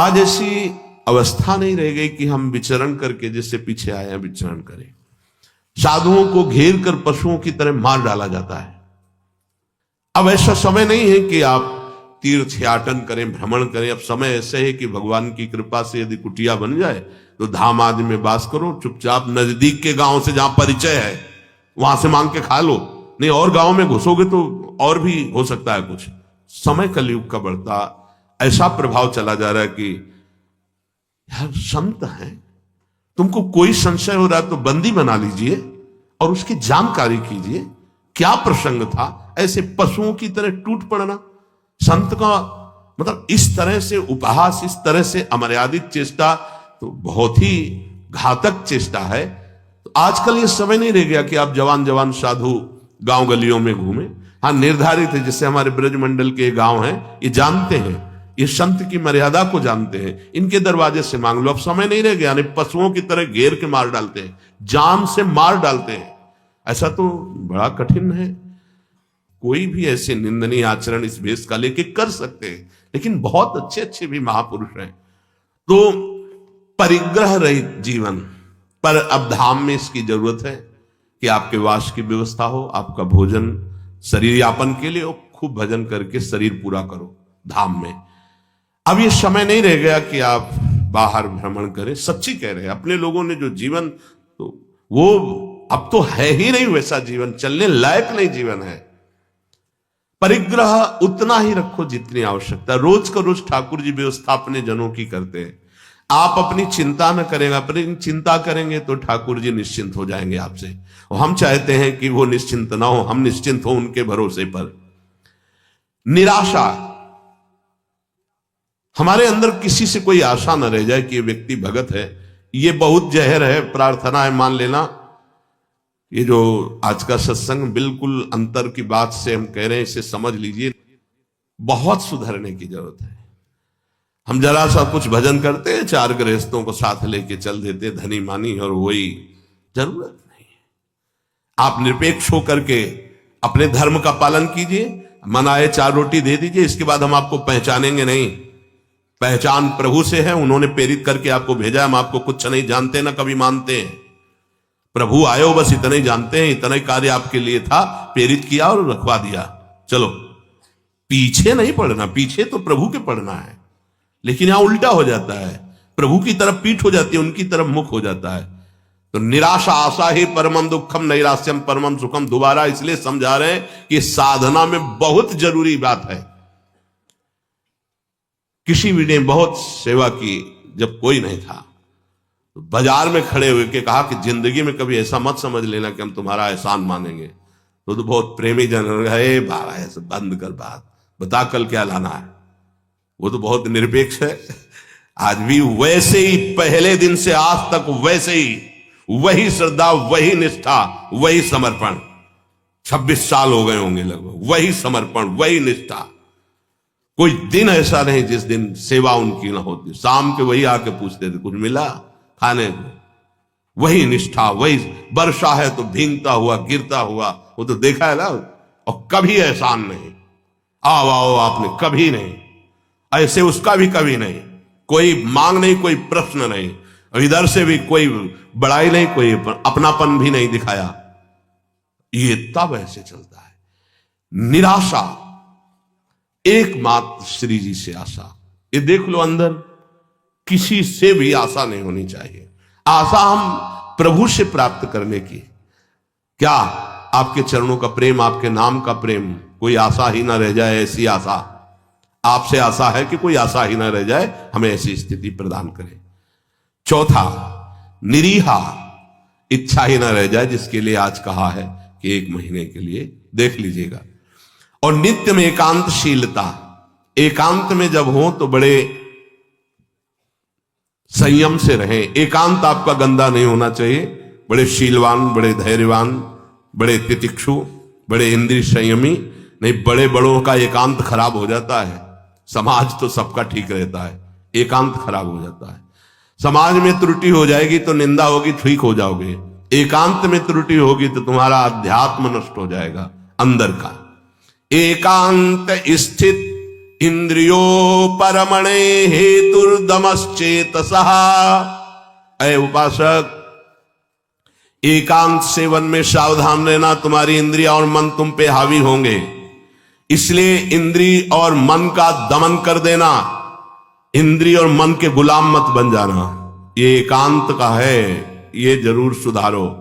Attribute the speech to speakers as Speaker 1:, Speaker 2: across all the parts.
Speaker 1: आज ऐसी अवस्था नहीं रह गई कि हम विचरण करके जैसे पीछे आए हैं विचरण करें। साधुओं को घेर कर पशुओं की तरह मार डाला जाता है। अब ऐसा समय नहीं है कि आप तीर्थयाटन करें, भ्रमण करें। अब समय ऐसे है कि भगवान की कृपा से यदि कुटिया बन जाए तो धाम आदि में वास करो, चुपचाप नजदीक के गांव से जहां परिचय है वहां से मांग के खा लो। नहीं और गांव में घुसोगे तो और भी हो सकता है कुछ। समय कलयुग का बढ़ता ऐसा प्रभाव चला जा रहा है कि यार संत है, तुमको कोई संशय हो रहा है तो बंदी बना लीजिए और उसकी जानकारी कीजिए क्या प्रसंग था। ऐसे पशुओं की तरह टूट पड़ना, संत का मतलब इस तरह से उपहास, इस तरह से अमर्यादित चेष्टा तो बहुत ही घातक चेष्टा है। तो आजकल ये समय नहीं रह गया कि आप जवान जवान साधु गांव गलियों में घूमे। हाँ निर्धारित है, जैसे हमारे ब्रजमंडल के गांव हैं, ये जानते हैं, ये संत की मर्यादा को जानते हैं, इनके दरवाजे से मांग लो। अब समय नहीं रह गया, पशुओं की तरह घेर के मार डालते हैं, जान से मार डालते हैं। ऐसा तो बड़ा कठिन है। कोई भी ऐसे निंदनीय आचरण इस भेष का लेके कर सकते हैं, लेकिन बहुत अच्छे अच्छे भी महापुरुष हैं। तो परिग्रह रहित जीवन पर अब धाम में इसकी जरूरत है कि आपके वास की व्यवस्था हो, आपका भोजन शरीर यापन के लिए हो, खूब भजन करके शरीर पूरा करो धाम में। अब ये समय नहीं रह गया कि आप बाहर भ्रमण करें। सच्ची कह रहे हैं, अपने लोगों ने जो जीवन तो वो अब तो है ही नहीं वैसा जीवन, चलने लायक नहीं जीवन है। परिग्रह उतना ही रखो जितनी आवश्यकता। रोज का रोज ठाकुर जी व्यवस्था अपने जनों की करते हैं। आप अपनी चिंता न करेंगे, अपनी चिंता करेंगे तो ठाकुर जी निश्चिंत हो जाएंगे आपसे। और हम चाहते हैं कि वो निश्चिंत ना हो, हम निश्चिंत हो उनके भरोसे पर। निराशा, हमारे अंदर किसी से कोई आशा न रह जाए कि ये व्यक्ति भगत है, ये बहुत जहर है, प्रार्थना है, मान लेना। ये जो आज का सत्संग बिल्कुल अंतर की बात से हम कह रहे हैं, इसे समझ लीजिए। बहुत सुधरने की जरूरत है। हम जरा सा कुछ भजन करते हैं, 4 गृहस्थों को साथ लेके चल देते, धनी मानी और वही। जरूरत नहीं है। आप निरपेक्ष होकर के अपने धर्म का पालन कीजिए, मन आए 4 रोटी दे दीजिए, इसके बाद हम आपको पहचानेंगे नहीं। पहचान प्रभु से है, उन्होंने प्रेरित करके आपको भेजा। हम आपको कुछ नहीं जानते, ना कभी मानते हैं। प्रभु आयो बस इतना ही जानते हैं, इतना ही कार्य आपके लिए था, प्रेरित किया और रखवा दिया। चलो पीछे नहीं पड़ना, पीछे तो प्रभु के पड़ना है। लेकिन यहां उल्टा हो जाता है, प्रभु की तरफ पीठ हो जाती है, उनकी तरफ मुख हो जाता है। तो निराशा आशा ही परमम दुखम, नैराश्यम परमम सुखम। दोबारा इसलिए समझा रहे हैं कि साधना में बहुत जरूरी बात है। किसी भी ने बहुत सेवा की, जब कोई नहीं था तो बाजार में खड़े हुए के कहा कि जिंदगी में कभी ऐसा मत समझ लेना कि हम तुम्हारा एहसान मानेंगे। तो बहुत प्रेमी जन, हे बाबा ऐसे बंद कर बात, बता कल क्या लाना है। वो तो बहुत निरपेक्ष है। आज भी वैसे ही पहले दिन से आज तक वैसे ही, वही श्रद्धा, वही निष्ठा, वही समर्पण। 26 साल हो गए होंगे लगभग, वही समर्पण, वही निष्ठा। कोई दिन ऐसा नहीं जिस दिन सेवा उनकी ना होती। शाम के वही आके पूछते थे कुछ मिला खाने को, वही निष्ठा, वही। वर्षा है तो भींगता हुआ, गिरता हुआ, वो तो देखा है ना। और कभी एहसान नहीं, आओ आओ आपने, कभी नहीं। ऐसे उसका भी कभी नहीं, कोई मांग नहीं, कोई प्रश्न नहीं। और इधर से भी कोई बड़ाई नहीं, कोई अपनापन भी नहीं दिखाया। ये तब ऐसे चलता है। निराशा, एकमात्र श्री जी से आशा। ये देख लो, अंदर किसी से भी आशा नहीं होनी चाहिए। आशा हम प्रभु से प्राप्त करने की। क्या आपके चरणों का प्रेम, आपके नाम का प्रेम, कोई आशा ही ना रह जाए, ऐसी आशा आपसे आशा है कि कोई आशा ही ना रह जाए, हमें ऐसी स्थिति प्रदान करें। चौथा, निरीहा, इच्छा ही ना रह जाए, जिसके लिए आज कहा है कि 1 महीने के लिए देख लीजिएगा। और नित्य में एकांतशीलता, एकांत में जब हो तो बड़े संयम से रहें। एकांत आपका गंदा नहीं होना चाहिए। बड़े शीलवान, बड़े धैर्यवान, बड़े तितिक्षु, बड़े इंद्रिय संयमी नहीं। बड़े बड़ों का एकांत खराब हो जाता है। समाज तो सबका ठीक रहता है, एकांत खराब हो जाता है। समाज में त्रुटि हो जाएगी तो निंदा होगी, ठीक हो जाओगे। एकांत में त्रुटि होगी तो तुम्हारा अध्यात्म नष्ट हो जाएगा अंदर का। एकांत स्थित इंद्रियो परमणे हेतुर्दमश्चेतसः। अय उपासक, एकांत सेवन में सावधान रहना, तुम्हारी इंद्रिया और मन तुम पे हावी होंगे, इसलिए इंद्री और मन का दमन कर देना, इंद्री और मन के गुलाम मत बन जाना। ये एकांत का है, ये जरूर सुधारो।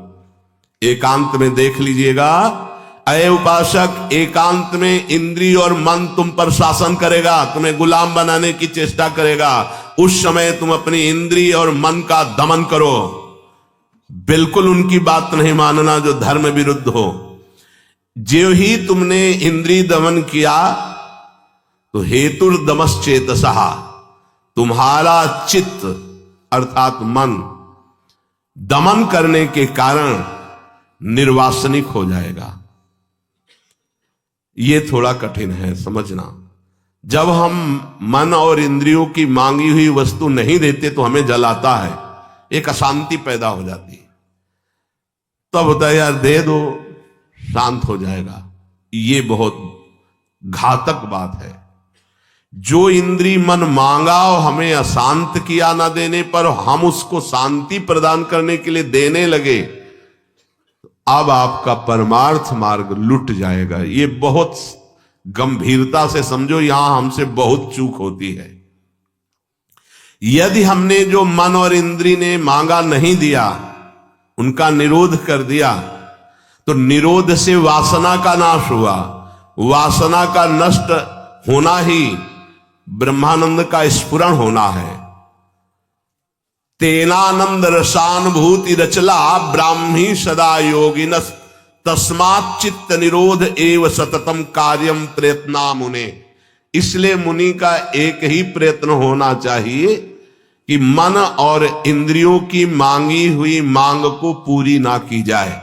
Speaker 1: एकांत में देख लीजिएगा, अय उपासक, एकांत में इंद्री और मन तुम पर शासन करेगा, तुम्हें गुलाम बनाने की चेष्टा करेगा। उस समय तुम अपनी इंद्री और मन का दमन करो, बिल्कुल उनकी बात नहीं मानना जो धर्म विरुद्ध हो। जो ही तुमने इंद्री दमन किया तो हेतुर्दमश्चेतसः, तुम्हारा चित्त अर्थात मन दमन करने के कारण निर्वासनिक हो जाएगा। ये थोड़ा कठिन है समझना। जब हम मन और इंद्रियों की मांगी हुई वस्तु नहीं देते तो हमें जलाता है, एक अशांति पैदा हो जाती है। तब होता है यार दे दो, शांत हो जाएगा। ये बहुत घातक बात है। जो इंद्री मन मांगा और हमें अशांत किया ना देने पर हम उसको शांति प्रदान करने के लिए देने लगे, अब आपका परमार्थ मार्ग लुट जाएगा। ये बहुत गंभीरता से समझो, यहां हमसे बहुत चूक होती है। यदि हमने जो मन और इंद्री ने मांगा नहीं दिया, उनका निरोध कर दिया, तो निरोध से वासना का नाश हुआ। वासना का नष्ट होना ही ब्रह्मानंद का स्फुरण होना है। तेनानंद रसानुभूति रचला ब्राह्मी सदा योगिनस, तस्मात् चित्त निरोध एव सततम कार्यम प्रयत्ना मुने। इसलिए मुनि का एक ही प्रयत्न होना चाहिए कि मन और इंद्रियों की मांगी हुई मांग को पूरी ना की जाए।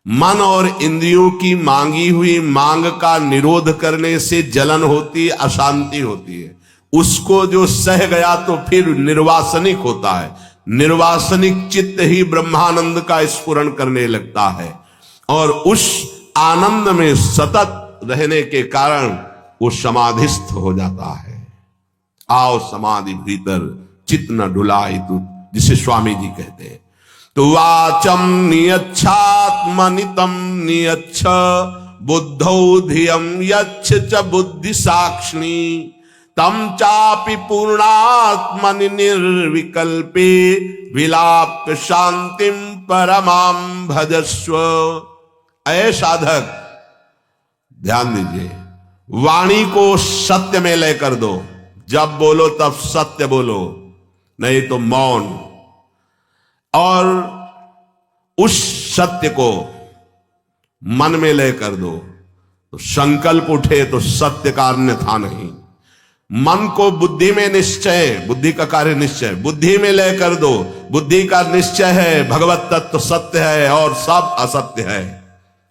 Speaker 1: मन और इंद्रियों की मांगी हुई मांग का निरोध करने से जलन होती, अशांति होती है। उसको जो सह गया तो फिर निर्वासनिक होता है। निर्वासनिक चित्त ही ब्रह्मानंद का स्फुरण करने लगता है और उस आनंद में सतत रहने के कारण वो समाधिस्थ हो जाता है। आओ समाधि भीतर, चित्त न डुलाई तू, जिसे स्वामी जी कहते हैं। तो वाचम नियच्छात्मनितम नियच्छ बुद्धौ धियम यच्छ च बुद्धि साक्षिणी, तम चापि पूर्णात्मनि निर्विकल्पे विलाप्य शांतिम परमाम भजस्व। ऐ साधक, ध्यान दीजिए, वाणी को सत्य में लय कर दो। जब बोलो तब सत्य बोलो, नहीं तो मौन। और उस सत्य को मन में लय कर दो, तो संकल्प उठे तो सत्य का अन्यथा नहीं। मन को बुद्धि में निश्चय, बुद्धि का कार्य निश्चय, बुद्धि में लय कर दो। बुद्धि का निश्चय है भगवत तत्व सत्य है और सब असत्य है।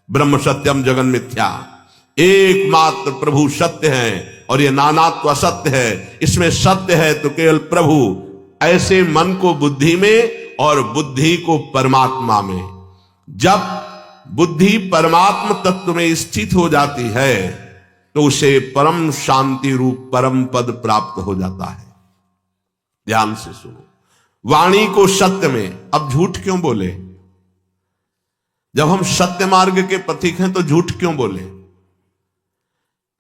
Speaker 1: ब्रह्म सत्यम जगन मिथ्या, एकमात्र प्रभु सत्य है और ये नानात्व असत्य है। इसमें सत्य है तो केवल प्रभु। ऐसे मन को बुद्धि में और बुद्धि को परमात्मा में, जब बुद्धि परमात्म तत्व में स्थित हो जाती है तो उसे परम शांति रूप परम पद प्राप्त हो जाता है। ध्यान से सुनो, वाणी को सत्य में। अब झूठ क्यों बोले? जब हम सत्य मार्ग के पथिक हैं तो झूठ क्यों बोले?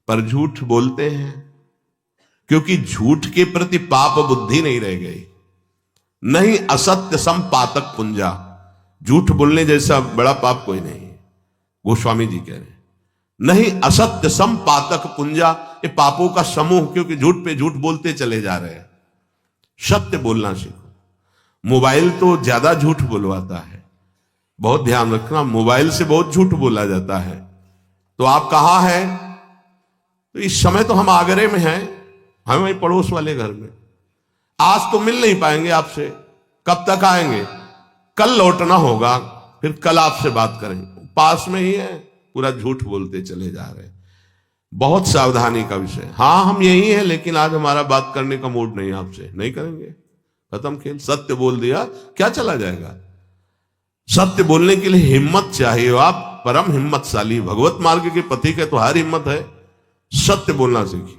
Speaker 1: पर झूठ बोलते हैं क्योंकि झूठ के प्रति पाप बुद्धि नहीं रह गई। नहीं असत्य सम पातक पुंजा, झूठ बोलने जैसा बड़ा पाप कोई नहीं है। गोस्वामी जी कह रहे हैं, नहीं असत्य सम पातक पुंजा, ये पापों का समूह, क्योंकि झूठ पे झूठ बोलते चले जा रहे हैं। सत्य बोलना सीखो। मोबाइल तो ज्यादा झूठ बुलवाता है, बहुत ध्यान रखना। मोबाइल से बहुत झूठ बोला जाता है। तो आप कहां हैं? तो इस समय तो हम आगरे में हैं, हम वही पड़ोस वाले घर में। आज तो मिल नहीं पाएंगे आपसे, कब तक आएंगे? कल लौटना होगा, फिर कल आपसे बात करेंगे। पास में ही है, पूरा झूठ बोलते चले जा रहे हैं। बहुत सावधानी का विषय। हाँ हम यही है, लेकिन आज हमारा बात करने का मूड नहीं, आपसे नहीं करेंगे, खत्म खेल। सत्य बोल दिया, क्या चला जाएगा? सत्य बोलने के लिए हिम्मत चाहिए। आप परम हिम्मतशाली भगवत मार्ग के पथिक है तो हर हिम्मत है। सत्य बोलना सीखिए।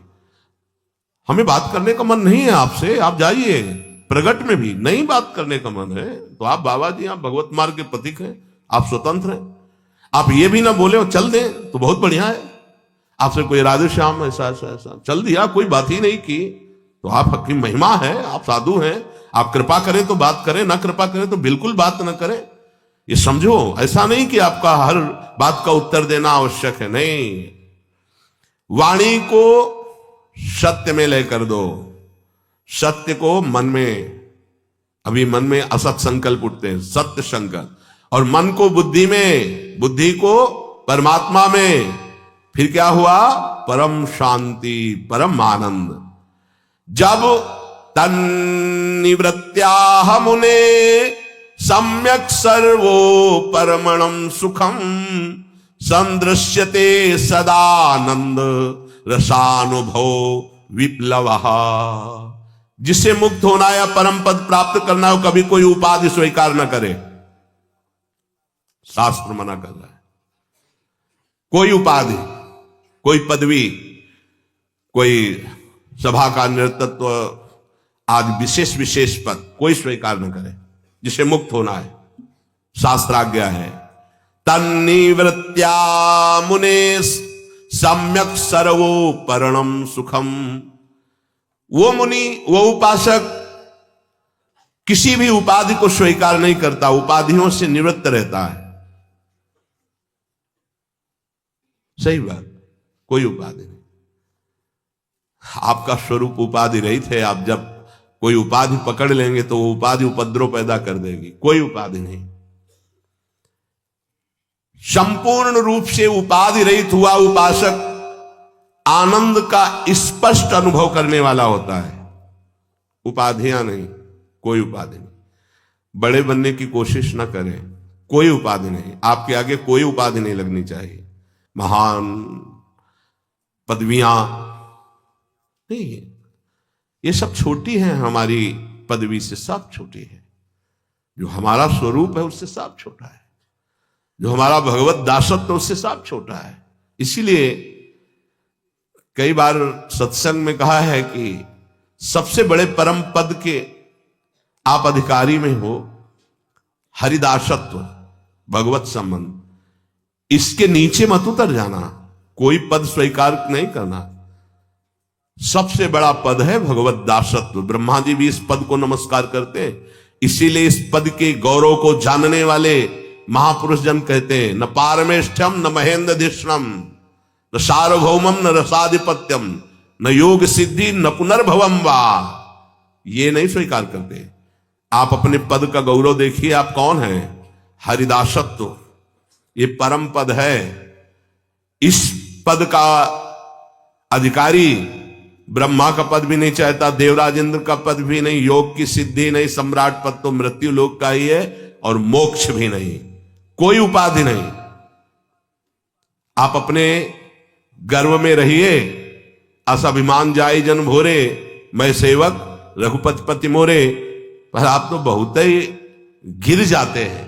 Speaker 1: हमें बात करने का मन नहीं है आपसे, आप जाइए। प्रगट में भी नहीं बात करने का मन है तो आप बाबा जी, आप भगवत मार्ग के प्रतीक हैं, आप स्वतंत्र हैं। आप ये भी ना बोले और चल दें तो बहुत बढ़िया है। आपसे कोई राधे श्याम ऐसा ऐसा ऐसा चल दिया, कोई बात ही नहीं की, तो आपकी महिमा है, आप साधु हैं। आप कृपा करें तो बात करें, ना कृपा करें तो बिल्कुल बात ना करें। ये समझो, ऐसा नहीं कि आपका हर बात का उत्तर देना आवश्यक है, नहीं। वाणी को सत्य में लेकर दो, सत्य को मन में। अभी मन में असत संकल्प उठते हैं, सत्य संकल्प, और मन को बुद्धि में, बुद्धि को परमात्मा में। फिर क्या हुआ? परम शांति, परम आनंद। जब तन्निवृत्त्याह मुने सम्यक सर्वो परमणम सुखम संदृश्यते सदानंद रसानुभव विप्लव। जिसे मुक्त होना या परम पद प्राप्त करना हो, कभी कोई उपाधि स्वीकार न करे। शास्त्र मना कर रहा है। कोई उपाधि, कोई पदवी, कोई सभा का नेतृत्व, आज विशेष विशेष पद कोई स्वीकार न करे। जिसे मुक्त होना है, शास्त्राज्ञा है। तन्निवृत्त्या मुने सम्यक सर्वो परमं सुखम। वो मुनि, वो उपासक किसी भी उपाधि को स्वीकार नहीं करता, उपाधियों से निवृत्त रहता है। सही बात, कोई उपाधि नहीं। आपका स्वरूप उपाधि रहित है। आप जब कोई उपाधि पकड़ लेंगे तो वो उपाधि उपद्रव पैदा कर देगी। कोई उपाधि नहीं। संपूर्ण रूप से उपाधि रहित हुआ उपासक आनंद का स्पष्ट अनुभव करने वाला होता है। उपाधियां नहीं, कोई उपाधि नहीं। बड़े बनने की कोशिश ना करें, कोई उपाधि नहीं। आपके आगे कोई उपाधि नहीं लगनी चाहिए। महान पदवियां नहीं है, ये सब छोटी हैं हमारी पदवी से, सब छोटी है। जो हमारा स्वरूप है उससे सब छोटा है। जो हमारा भगवत दासत्व उससे सब छोटा है। इसीलिए कई बार सत्संग में कहा है कि सबसे बड़े परम पद के आप अधिकारी में हो, हरिदासत्व, भगवत संबंध। इसके नीचे मत उतर जाना, कोई पद स्वीकार नहीं करना। सबसे बड़ा पद है भगवत दासत्व। ब्रह्मा जी भी इस पद को नमस्कार करते हैं। इसीलिए इस पद के गौरव को जानने वाले महापुरुष जन कहते हैं, न पारमेष्ठ्यम न महेंद्रधिष्णम न सार्वभौमम न रसाधिपत्यम न योग सिद्धि न पुनर्भवम वा। ये नहीं स्वीकार करते। आप अपने पद का गौरव देखिए, आप कौन हैं? हरिदासत्व, ये परम पद है। इस पद का अधिकारी ब्रह्मा का पद भी नहीं चाहता, देवराज इंद्र का पद भी नहीं, योग की सिद्धि नहीं, सम्राट पद तो मृत्यु लोक का ही है, और मोक्ष भी नहीं, कोई उपाधि नहीं। आप अपने गर्व में रहिए। असभिमान जाई जन भोरे, मैं सेवक रघुपति पति मोरे। पर आप तो बहुत ही गिर जाते हैं।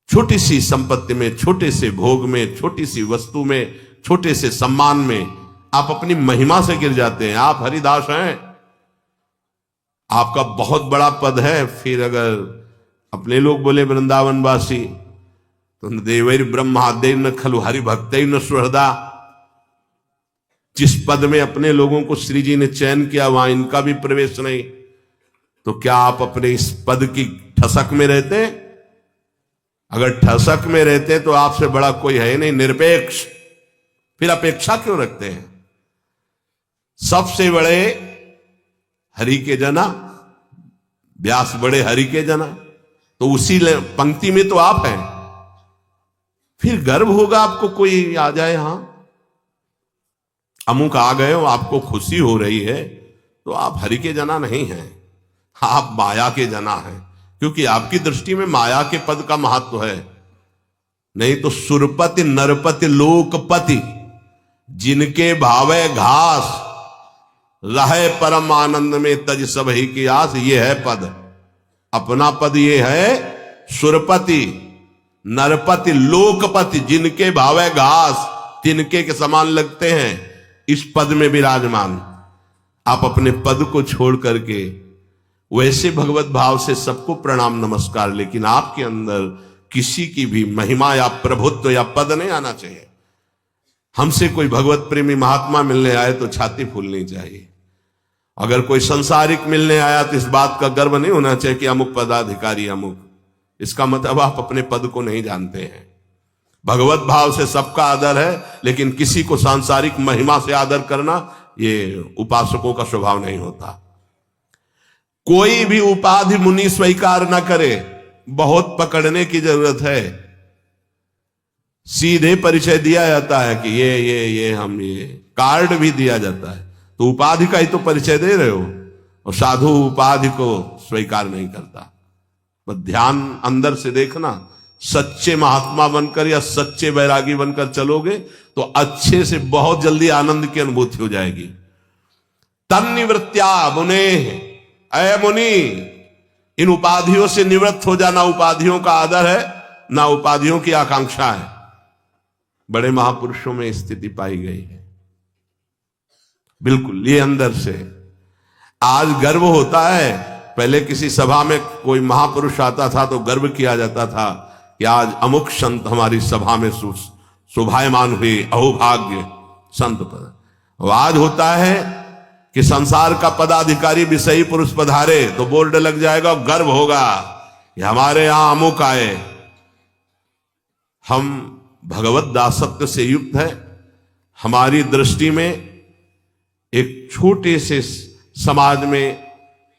Speaker 1: छोटी सी संपत्ति में, छोटे से भोग में, छोटी सी वस्तु में, छोटे से सम्मान में आप अपनी महिमा से गिर जाते हैं। आप हरिदास हैं, आपका बहुत बड़ा पद है। फिर अगर अपने लोग बोले वृंदावनवासी तो देवैर ब्रह्मादेव न खलु हरि भक्त न सुहृदा। जिस पद में अपने लोगों को श्री जी ने चयन किया वहां इनका भी प्रवेश नहीं, तो क्या आप अपने इस पद की ठसक में रहते? अगर ठसक में रहते तो आपसे बड़ा कोई है नहीं, निरपेक्ष। फिर अपेक्षा क्यों रखते हैं? सबसे बड़े हरि के जना, व्यास बड़े हरि के जना, तो उसी पंक्ति में तो आप हैं। फिर गर्व होगा आपको कोई आ जाए, हां अमुक आ गए हो, आपको खुशी हो रही है, तो आप हरि के जना नहीं हैं, आप माया के जना हैं। क्योंकि आपकी दृष्टि में माया के पद का महत्व है। नहीं तो सुरपति नरपति लोकपति जिनके भावे घास रहे परम आनंद में तज सब ही की आस, ये है पद। अपना पद ये है सुरपति नरपति लोकपति जिनके भावे घास तिनके के समान लगते हैं, इस पद में विराजमान। आप अपने पद को छोड़ करके वैसे भगवत भाव से सबको प्रणाम नमस्कार, लेकिन आपके अंदर किसी की भी महिमा या प्रभुत्व या पद नहीं आना चाहिए। हमसे कोई भगवत प्रेमी महात्मा मिलने आए तो छाती फूलनी चाहिए। अगर कोई संसारिक मिलने आया तो इस बात का गर्व नहीं होना चाहिए कि अमुक पदाधिकारी अमुक। इसका मतलब आप अपने पद को नहीं जानते हैं। भगवत भाव से सबका आदर है, लेकिन किसी को सांसारिक महिमा से आदर करना ये उपासकों का स्वभाव नहीं होता। कोई भी उपाधि मुनि स्वीकार न करे, बहुत पकड़ने की जरूरत है। सीधे परिचय दिया जाता है कि ये हम ये कार्ड भी दिया जाता है, तो उपाधि का ही तो परिचय दे रहे हो। और साधु उपाधि को स्वीकार नहीं करता। बस ध्यान अंदर से देखना, सच्चे महात्मा बनकर या सच्चे वैरागी बनकर चलोगे तो अच्छे से बहुत जल्दी आनंद की अनुभूति हो जाएगी। तन्निवृत्त्या मुने, अय मुनि, इन उपाधियों से निवृत्त हो जाना। उपाधियों का आदर है ना, उपाधियों की आकांक्षा है। बड़े महापुरुषों में स्थिति पाई गई है। बिल्कुल ये अंदर से आज गर्व होता है। पहले किसी सभा में कोई महापुरुष आता था तो गर्व किया जाता था कि आज अमुक संत हमारी सभा में शोभायमान हुए, अहोभाग्य संत पद। आज होता है कि संसार का पदाधिकारी विषयी पुरुष पधारे तो बोर्ड लग जाएगा, गर्व होगा कि हमारे यहां अमुक आए। हम भगवत दासत्व से युक्त है। हमारी दृष्टि में एक छोटे से समाज में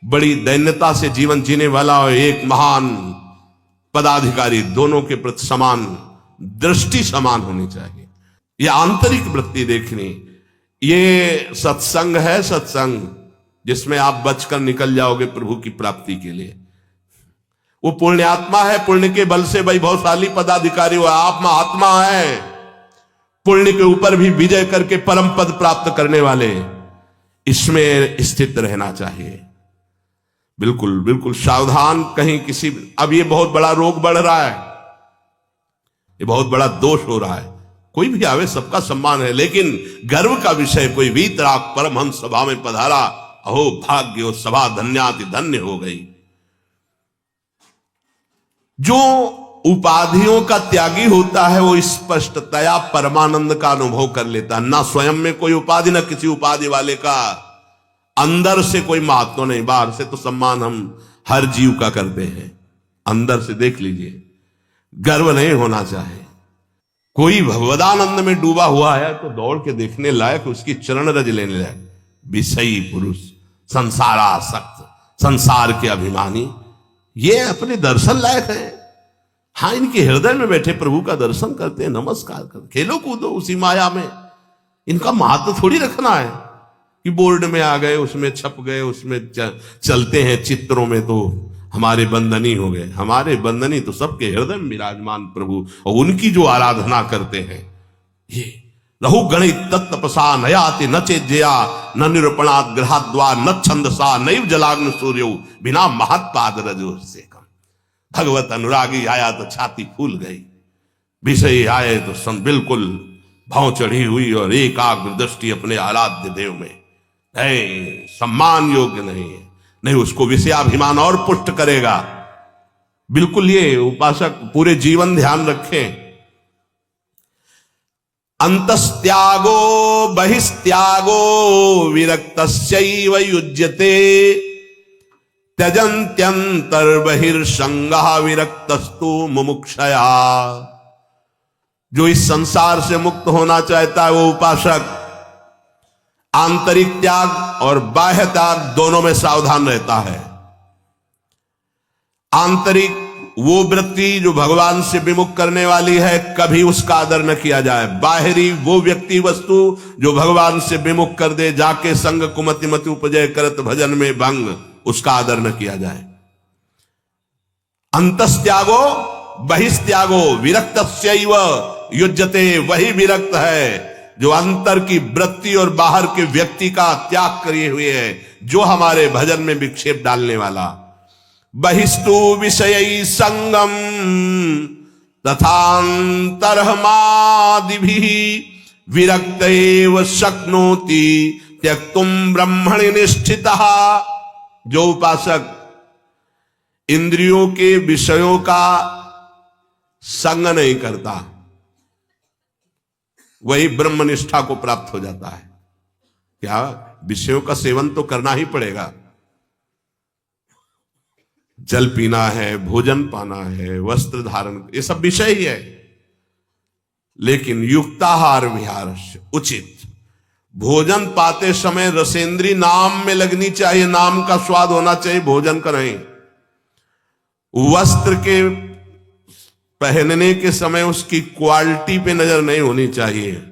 Speaker 1: बड़ी दैन्यता से जीवन जीने वाला और एक महान पदाधिकारी, दोनों के प्रति समान दृष्टि समान होनी चाहिए। ये आंतरिक वृत्ति देखनी। ये सत्संग है, सत्संग जिसमें आप बचकर निकल जाओगे प्रभु की प्राप्ति के लिए। वो पुण्यात्मा है, पुण्य के बल से वैभवशाली पदाधिकारी हुआ। आप महात्मा है, पुण्य के ऊपर भी विजय करके परम पद प्राप्त करने वाले। इसमें स्थित रहना चाहिए। बिल्कुल बिल्कुल सावधान। कहीं किसी, अब ये बहुत बड़ा रोग बढ़ रहा है, ये बहुत बड़ा दोष हो रहा है। कोई भी आवे सबका सम्मान है, लेकिन गर्व का विषय कोई वीतराग परमहंस सभा में पधारा, अहो भाग्य सभा धन्याति धन्य हो गई। जो उपाधियों का त्यागी होता है वो स्पष्टतया परमानंद का अनुभव कर लेता। ना स्वयं में कोई उपाधि, ना किसी उपाधि वाले का। अंदर से कोई महत्व नहीं। बाहर से तो सम्मान हम हर जीव का करते हैं, अंदर से देख लीजिए। गर्व नहीं होना चाहिए। कोई भगवदानंद में डूबा हुआ है तो दौड़ के देखने लायक, उसकी चरण रज लेने लायक। विषयी पुरुष, संसारासक्त, संसार के अभिमानी, ये अपने दर्शन लायक है। हाँ, इनके हृदय में बैठे प्रभु का दर्शन करते हैं, नमस्कार करते, खेलो कूदो उसी माया में। इनका महत्व थोड़ी रखना है कि बोर्ड में आ गए, उसमें छप गए, उसमें चलते हैं चित्रों में तो हमारे बंधनी हो गए। हमारे बंधनी तो सबके हृदय में विराजमान प्रभु, और उनकी जो आराधना करते हैं। ये रहु गणित तत्तपसा नयाति न चेज्जया न निरूपणात् ग्रहाद्वा न छंदसा नैव जलाग्न सूर्यो बिना महत्पाद रजो से कम। भगवत अनुरागी आया तो छाती फूल गई, विषय आए तो बिल्कुल भाव चढ़ी हुई और एकाग्र दृष्टि अपने आराध्य देव में। नहीं, सम्मान योग्य नहीं है, नहीं उसको विषयाभिमान और पुष्ट करेगा। बिल्कुल ये उपासक पूरे जीवन ध्यान रखें। अंतस्त्यागो बहिस्त्यागो विरक्तस्यैव युज्यते त्यजन्त्यंतर्बहिर्संगः विरक्तस्तु मुमुक्षया। जो इस संसार से मुक्त होना चाहता है वो उपासक आंतरिक त्याग और बाह्य त्याग दोनों में सावधान रहता है। आंतरिक वो वृत्ति जो भगवान से विमुख करने वाली है, कभी उसका आदर न किया जाए। बाहरी वो व्यक्ति वस्तु जो भगवान से विमुख कर दे, जाके संग कुमति मति उपजय करत भजन में भंग, उसका आदर न किया जाए। अंतस्त्यागो बहिस्त्यागो विरक्तस्यैव युज्यते, वही विरक्त है जो अंतर की वृत्ति और बाहर के व्यक्ति का त्याग किए हुए है, जो हमारे भजन में विक्षेप डालने वाला। बहिस्तु विषयी संगम तथांतरहमादिभिः विरक्त एव शक्नोति त्यक्तुम ब्रह्मणि निष्ठितः, जो उपासक इंद्रियों के विषयों का संग नहीं करता वही ब्रह्मनिष्ठा को प्राप्त हो जाता है। क्या विषयों का सेवन तो करना ही पड़ेगा, जल पीना है, भोजन पाना है, वस्त्र धारण, ये सब विषय ही है, लेकिन युक्ताहार विहार उचित। भोजन पाते समय रसेंद्री नाम में लगनी चाहिए, नाम का स्वाद होना चाहिए, भोजन का नहीं। वस्त्र के पहनने के समय उसकी क्वालिटी पे नजर नहीं होनी चाहिए,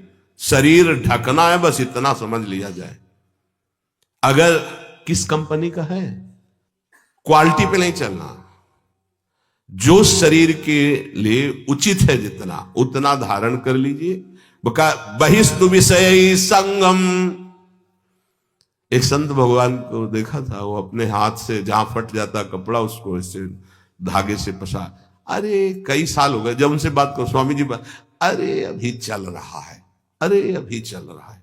Speaker 1: शरीर ढकना है, बस इतना समझ लिया जाए। अगर किस कंपनी का है, क्वालिटी पे नहीं चलना, जो शरीर के लिए उचित है जितना उतना धारण कर लीजिए। बहिस्तु विषय संगम। एक संत भगवान को देखा था, वो अपने हाथ से जहां फट जाता कपड़ा उसको इससे धागे से पसा, अरे कई साल हो गए, जब उनसे बात करो स्वामी जी बात, अरे अभी चल रहा है, अरे अभी चल रहा है।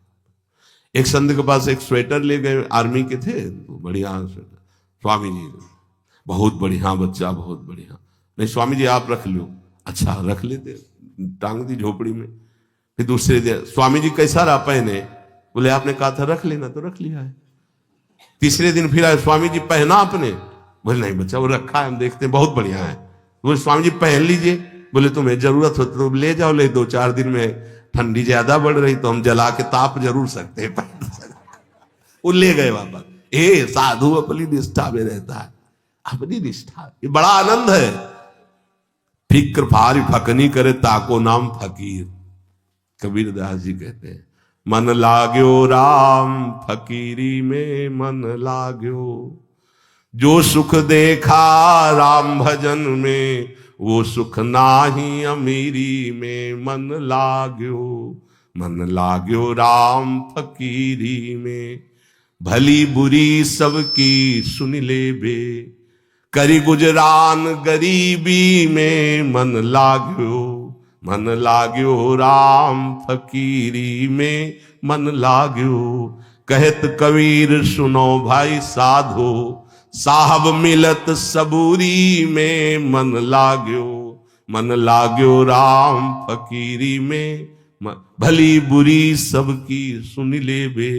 Speaker 1: एक संत के पास एक स्वेटर ले गए, आर्मी के थे, बढ़िया स्वेटर, स्वामी जी बहुत बढ़िया बच्चा, बहुत बढ़िया। नहीं स्वामी जी आप रख लो, अच्छा रख लेते, टांग दी झोपड़ी में। फिर दूसरे दिन स्वामी जी कैसा रहा पहने, बोले आपने कहा था रख लेना तो रख लिया है। तीसरे दिन फिर आए, स्वामी जी पहना आपने, बोले नहीं बच्चा वो रखा है, हम देखते हैं बहुत बढ़िया है। बोले स्वामी जी पहन लीजिए, बोले तुम्हें जरूरत हो तो ले जाओ, ले 2-4 दिन में, ठंडी ज्यादा बढ़ रही तो हम जला के ताप जरूर सकते हैं। वो ले गए वापस। ए साधु अपनी निष्ठा में रहता है, अपनी निष्ठा, ये बड़ा आनंद है। फिक्र फारी फकनी करे ताको नाम फकीर, कबीर दास जी कहते हैं। मन लाग्यो राम फकीरी में मन लाग्यो, जो सुख देखा राम भजन में वो सुख नाही अमीरी में मन लाग्यो। मन लाग्यो राम फकीरी में, भली बुरी सबकी सुन ले बे, करी गुजरान गरीबी में मन लाग्यो। मन लाग्यो राम फकीरी में मन लाग्यो, कहत कबीर सुनो भाई साधो, साहब मिलत सबूरी में मन लाग्यो। मन लाग्यो राम फकीरी में, भली बुरी सबकी सुन ले बे,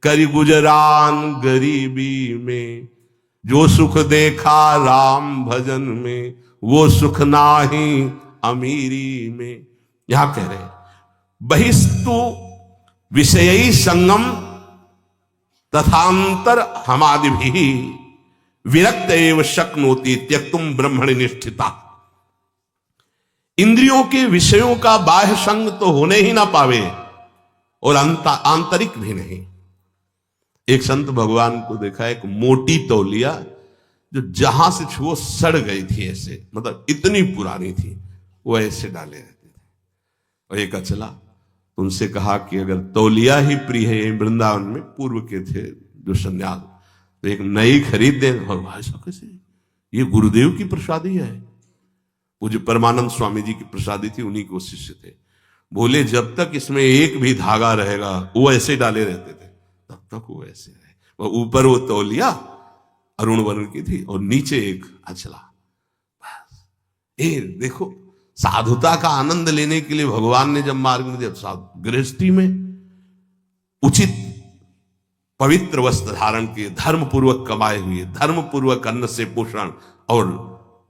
Speaker 1: करी गुजरान गरीबी में, जो सुख देखा राम भजन में वो सुख नाही अमीरी में। यहां कह रहे बहिस्तु विषयी संगम तथांतर हमादि भी विरक्त एव शक्नोति त्यक्तुम ब्रह्मणि निष्ठिता। इंद्रियों के विषयों का बाह्य संग तो होने ही ना पावे और आंतरिक भी नहीं। एक संत भगवान को देखा, एक मोटी तौलिया जो जहां से छुओ सड़ गई थी, ऐसे मतलब इतनी पुरानी थी, वो ऐसे डाले रहते थे। और एक अचला, उनसे कहा कि अगर तौलिया ही प्रिय है, वृंदावन में पूर्व के थे जो सन्यास, तो एक नई खरीद दे। भगवान ऐसा कैसे, ये गुरुदेव की प्रसादी है, पूज्य परमानंद स्वामी जी की प्रसादी थी, उन्हीं को शिष्य थे। बोले जब तक इसमें एक भी धागा रहेगा, वो ऐसे डाले रहते थे, तब तक वो ऐसे रहे। वो ऊपर वो तौलिया अरुण वर्ण की थी और नीचे एक अचला। बस ये देखो, साधुता का आनंद लेने के लिए भगवान ने जब मार्ग में दिया, गृहस्थी में उचित पवित्र वस्त्र धारण किए, धर्म पूर्वक कमाए हुए, धर्म पूर्वक अन्न से पोषण, और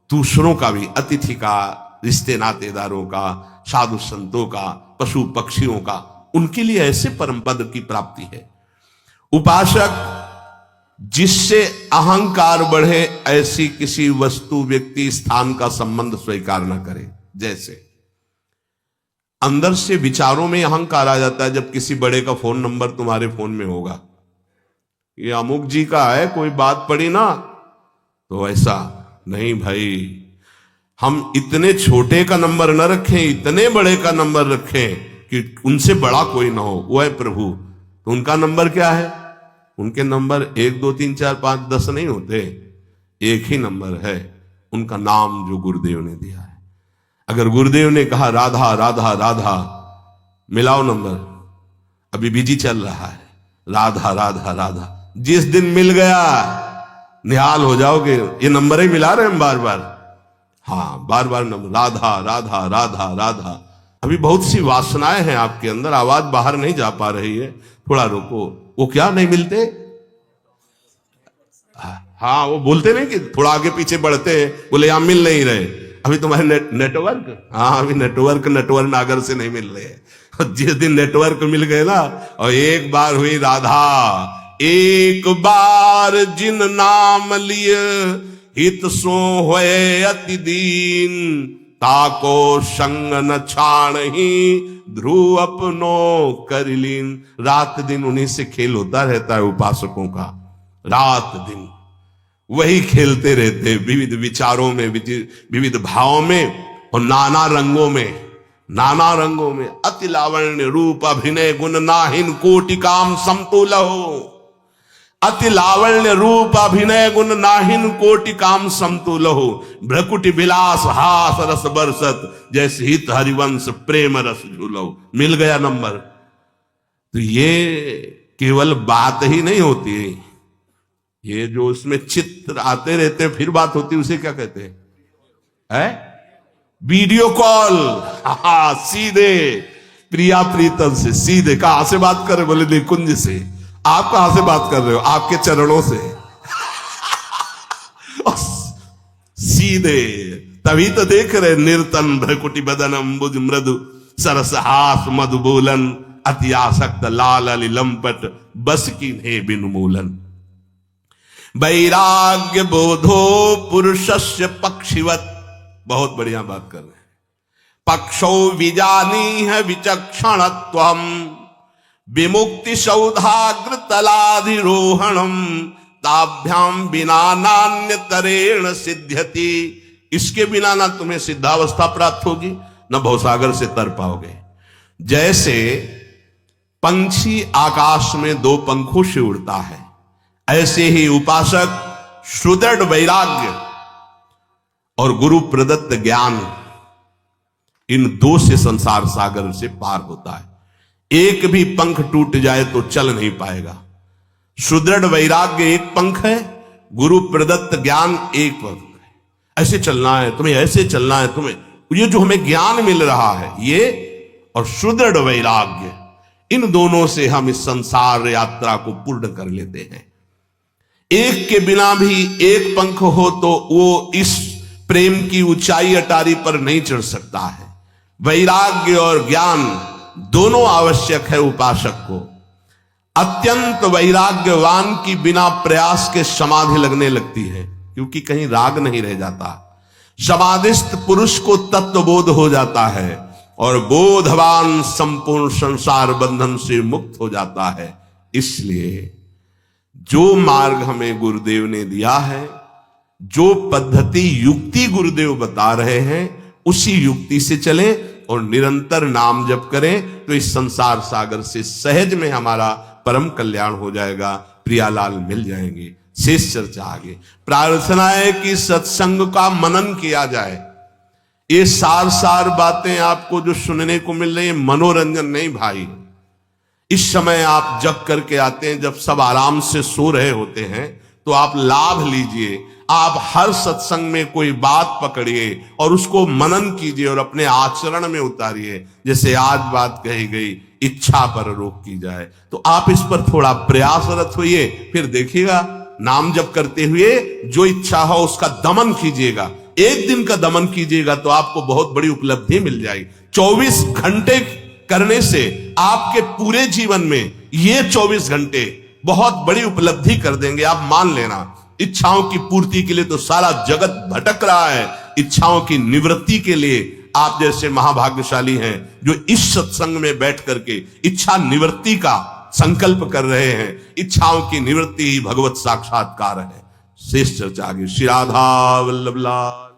Speaker 1: दूसरों का भी, अतिथि का, रिश्ते नातेदारों का, साधु संतों का, पशु पक्षियों का, उनके लिए ऐसे परम पद की प्राप्ति है। उपासक जिससे अहंकार बढ़े ऐसी किसी वस्तु, व्यक्ति, स्थान का संबंध स्वीकार न करे। जैसे अंदर से विचारों में अहंकार आ जाता है जब किसी बड़े का फोन नंबर तुम्हारे फोन में होगा, ये अमुक जी का है, कोई बात पड़ी ना, तो ऐसा नहीं भाई, हम इतने छोटे का नंबर न रखें, इतने बड़े का नंबर रखें कि उनसे बड़ा कोई ना हो, वो है प्रभु। तो उनका नंबर क्या है? उनके नंबर 1 2 3 4 5 10 नहीं होते, एक ही नंबर है, उनका नाम जो गुरुदेव ने दिया है। अगर गुरुदेव ने कहा राधा राधा राधा, मिलाओ नंबर, अभी बिजी चल रहा है, राधा राधा राधा। जिस दिन मिल गया निहाल हो जाओगे। ये नंबर ही मिला रहे हम बार बार, हाँ बार बार नंबर, राधा राधा राधा राधा। अभी बहुत सी वासनाएं हैं आपके अंदर, आवाज बाहर नहीं जा पा रही है, थोड़ा रुको। वो क्या नहीं मिलते, हाँ वो बोलते नहीं कि थोड़ा आगे पीछे बढ़ते हैं, बोले यहां मिल नहीं रहे। अभी तुम्हारे नेटवर्क, हाँ अभी नेटवर्क नागर से नहीं मिल रहे हैं। जिस दिन नेटवर्क मिल गए ना, और एक बार हुई राधा, एक बार जिन नाम लिए हित सो होए अति दीन, ताको संग न छाण ही ध्रुव अपनो करिलीन। रात दिन उन्हीं से खेल होता रहता है उपासकों का, रात दिन वही खेलते रहते, विविध विचारों में, विविध भावों में और नाना रंगों में। अति लावण्य रूप अभिनय गुण नाहिन कोटि काम समतुल हो। अति लावण्य रूप अभिनय गुण नाहिन कोटि काम समतुल हो। भ्रकुटि विलास हास रस बरसत, जैसे हित हरिवंश प्रेम रस झूलो। मिल गया नंबर। तो ये केवल बात ही नहीं होती है, ये जो उसमें चित्र आते रहते हैं फिर बात होती है, उसे क्या कहते हैं? Video call. हाँ सीधे प्रिया प्रीतम से सीधे। कहां से बात कर रहे? बोले निकुंज से। आप कहां से बात कर रहे हो? आपके चरणों से। सीधे तभी तो देख रहे, निर्तन भ्रकुटि बदन अम्बुज मृदु सरस हास मधु बोलन, अति आसक्त लाल अली लंपट बस की ने बिन मूलन। वैराग्य बोधो पुरुषस्य पक्षिवत। बहुत बढ़िया बात कर रहे हैं। पक्षो विजानी है विचक्षणत्वम, विमुक्ति सौधाग्र तलाधिरोहणम, ताभ्याम बिना नान्य तरेण सिद्ध्यति। इसके बिना ना तुम्हें सिद्धावस्था प्राप्त होगी, न भवसागर से तर पाओगे। जैसे पंछी आकाश में दो पंखों से उड़ता है, ऐसे ही उपासक सुदृढ़ वैराग्य और गुरु प्रदत्त ज्ञान, इन दो से संसार सागर से पार होता है। एक भी पंख टूट जाए तो चल नहीं पाएगा। सुदृढ़ वैराग्य एक पंख है, गुरु प्रदत्त ज्ञान एक पंख है। ऐसे चलना है तुम्हें, ऐसे चलना है तुम्हें, ये जो हमें ज्ञान मिल रहा है ये, और सुदृढ़ वैराग्य, इन दोनों से हम इस संसार यात्रा को पूर्ण कर लेते हैं। एक के बिना भी एक पंख हो तो वो इस प्रेम की ऊंचाई अटारी पर नहीं चढ़ सकता है। वैराग्य और ज्ञान दोनों आवश्यक है उपासक को। अत्यंत वैराग्यवान की बिना प्रयास के समाधि लगने लगती है, क्योंकि कहीं राग नहीं रह जाता। समाधिस्थ पुरुष को तत्वबोध हो जाता है और बोधवान संपूर्ण संसार बंधन से मुक्त हो जाता है। इसलिए जो मार्ग हमें गुरुदेव ने दिया है, जो पद्धति युक्ति गुरुदेव बता रहे हैं, उसी युक्ति से चलें और निरंतर नाम जप करें तो इस संसार सागर से सहज में हमारा परम कल्याण हो जाएगा। प्रियालाल मिल जाएंगे। शेष चर्चा आगे। प्रार्थना है कि सत्संग का मनन किया जाए। ये सार बातें आपको जो सुनने को मिल रही है, मनोरंजन नहीं भाई। इस समय आप जग करके आते हैं, जब सब आराम से सो रहे होते हैं, तो आप लाभ लीजिए। आप हर सत्संग में कोई बात पकड़िए और उसको मनन कीजिए और अपने आचरण में उतारिए। जैसे आज बात कही गई, इच्छा पर रोक की जाए, तो आप इस पर थोड़ा प्रयासरत होइए। फिर देखिएगा, नाम जप करते हुए जो इच्छा हो उसका दमन कीजिएगा। एक दिन का दमन कीजिएगा तो आपको बहुत बड़ी उपलब्धि मिल जाएगी। 24 घंटे करने से आपके पूरे जीवन में ये 24 घंटे बहुत बड़ी उपलब्धि कर देंगे, आप मान लेना। इच्छाओं की पूर्ति के लिए तो सारा जगत भटक रहा है, इच्छाओं की निवृत्ति के लिए आप जैसे महाभाग्यशाली हैं जो इस सत्संग में बैठ करके इच्छा निवृत्ति का संकल्प कर रहे हैं। इच्छाओं की निवृत्ति ही भगवत साक्षात्कार है। शेष चर्चा आगे। श्री राधा वल्लभ लाल।